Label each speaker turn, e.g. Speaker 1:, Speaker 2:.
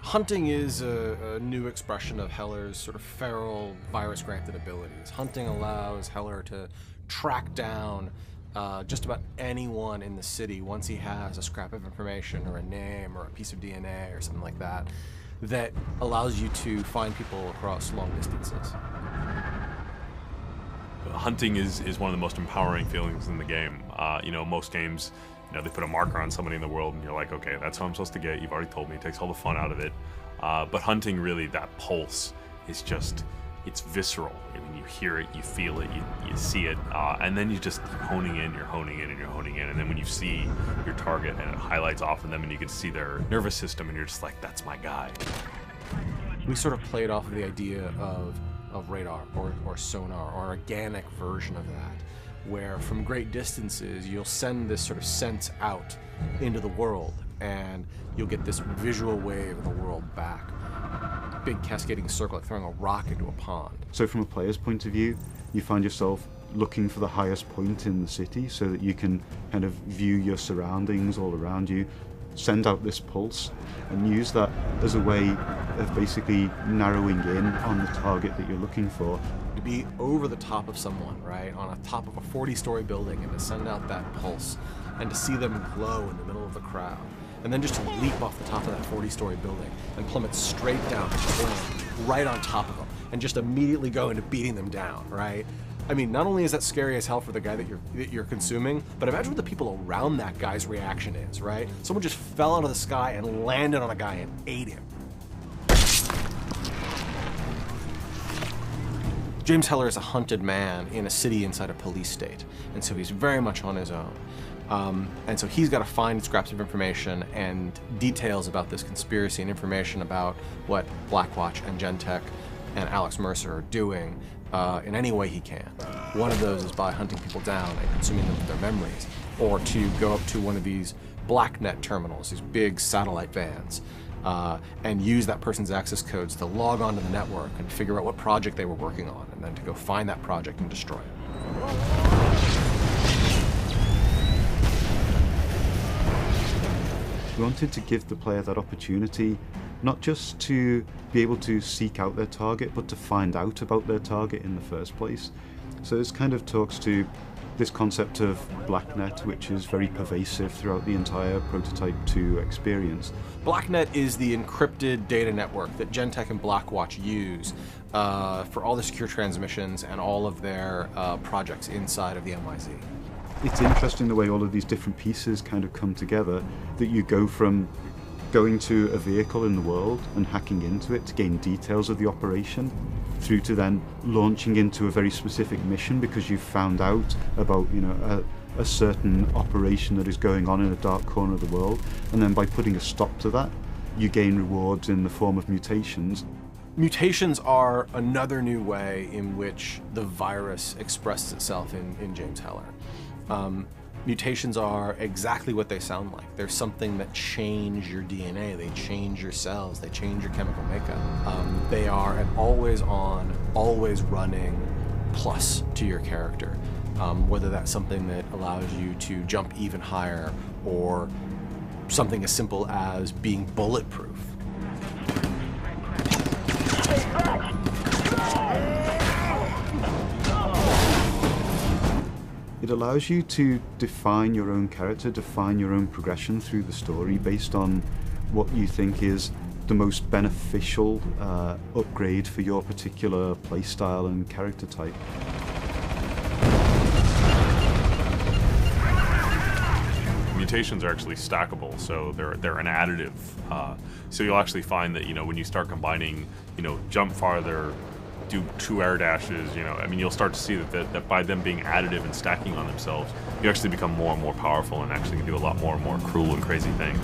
Speaker 1: Hunting is a new expression of Heller's sort of feral, virus-granted abilities. Hunting allows Heller to track down just about anyone in the city once he has a scrap of information or a name or a piece of DNA or something like that, that allows you to find people across long distances.
Speaker 2: Hunting is one of the most empowering feelings in the game. Most games, they put a marker on somebody in the world and you're like, okay, that's who I'm supposed to get. You've already told me. It takes all the fun out of it. But hunting, really, that pulse is just, it's visceral. I mean, you hear it, you feel it, you see it, and then you're honing in, and then when you see your target and it highlights off of them and you can see their nervous system and you're just like, that's my guy.
Speaker 1: We sort of played off of the idea of radar or sonar, or an organic version of that, where from great distances you'll send this sort of sense out into the world and you'll get this visual wave of the world back. Big cascading circle, like throwing a rock into a pond.
Speaker 3: So from a player's point of view, you find yourself looking for the highest point in the city so that you can kind of view your surroundings all around you, send out this pulse, and use that as a way of basically narrowing in on the target that you're looking for.
Speaker 1: To be over the top of someone, right, on the top of a 40-story building, and to send out that pulse, and to see them glow in the middle of the crowd, and then just to leap off the top of that 40-story building and plummet straight down, right on top of them, and just immediately go into beating them down, right? I mean, not only is that scary as hell for the guy that you're consuming, but imagine what the people around that guy's reaction is, right? Someone just fell out of the sky and landed on a guy and ate him. James Heller is a hunted man in a city inside a police state, and so he's very much on his own. And so he's got to find scraps of information and details about this conspiracy and information about what Blackwatch and Gentek and Alex Mercer are doing in any way he can. One of those is by hunting people down and consuming them with their memories, or to go up to one of these BlackNet terminals, these big satellite vans, and use that person's access codes to log onto the network and figure out what project they were working on, and then to go find that project and destroy it.
Speaker 3: We wanted to give the player that opportunity, not just to be able to seek out their target, but to find out about their target in the first place. So this kind of talks to this concept of BlackNet, which is very pervasive throughout the entire Prototype 2 experience.
Speaker 1: BlackNet is the encrypted data network that Gentek and Blackwatch use for all the secure transmissions and all of their projects inside of the MIZ.
Speaker 3: It's interesting the way all of these different pieces kind of come together, that you go from going to a vehicle in the world and hacking into it to gain details of the operation, through to then launching into a very specific mission because you've found out about, a certain operation that is going on in a dark corner of the world, and then by putting a stop to that, you gain rewards in the form of mutations.
Speaker 1: Mutations are another new way in which the virus expresses itself in James Heller. Mutations are exactly what they sound like. They're something that change your DNA, they change your cells, they change your chemical makeup. They are an always on, always running plus to your character. Whether that's something that allows you to jump even higher, or something as simple as being bulletproof.
Speaker 3: It allows you to define your own character, define your own progression through the story based on what you think is the most beneficial upgrade for your particular playstyle and character type.
Speaker 2: Mutations are actually stackable, so they're an additive. So you'll actually find that when you start combining, jump farther, do 2 air dashes, you'll start to see that by them being additive and stacking on themselves, you actually become more and more powerful and actually can do a lot more and more cruel and crazy things.